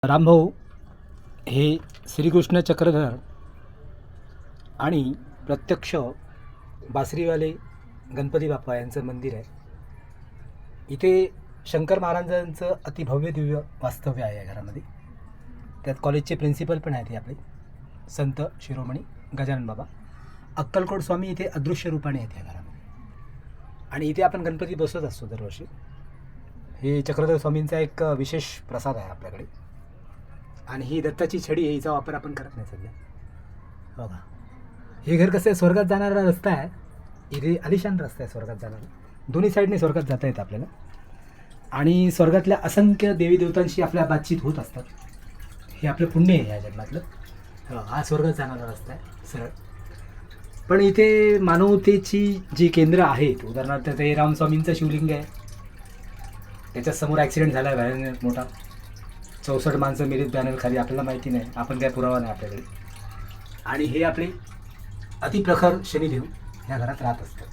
रामभाऊ हे श्रीकृष्ण चक्रधर आणि प्रत्यक्ष बासरीवाले गणपती बाप्पा यांचं मंदिर आहे. इथे शंकर महाराजांचं अतिभव्य दिव्य वास्तव्य आहे या घरामध्ये. त्यात कॉलेजचे प्रिन्सिपल पण आहेत हे आपले संत शिरोमणी गजानन बाबा. अक्कलकोट स्वामी इथे अदृश्य रूपाने आहेत या घरामध्ये. आणि इथे आपण गणपती बसवत असतो दरवर्षी. हे चक्रधर स्वामींचा एक विशेष प्रसाद आहे आपल्याकडे. आणि ही दत्ताची छडी आहे, हिचा वापर आपण करत नाही सध्या. बघा, हे घर कसं आहे, स्वर्गात जाणारा रस्ता आहे. इथे आलिशान रस्ता आहे स्वर्गात जाणारा. दोन्ही साईडने स्वर्गात जाता येतं आपल्याला. आणि स्वर्गातल्या असंख्य देवी देवतांशी आपल्या बातचीत होत असतात. हे आपलं पुण्य आहे या जन्मातलं. हा स्वर्गात जाणारा रस्ता आहे सरळ. पण इथे मानवतेची जी केंद्र आहेत, उदाहरणार्थ ते रामस्वामींचं शिवलिंग आहे. त्याच्यासमोर ॲक्सिडेंट झाला आहे भयानक मोठा. 64 माणसं मेलीत बॅनर खाली. आपल्याला माहिती नाही, आपण काय पुरावा नाही आपल्याकडे. आणि हे आपले अतिप्रखर शनिदेव ह्या घरात राहत असतात.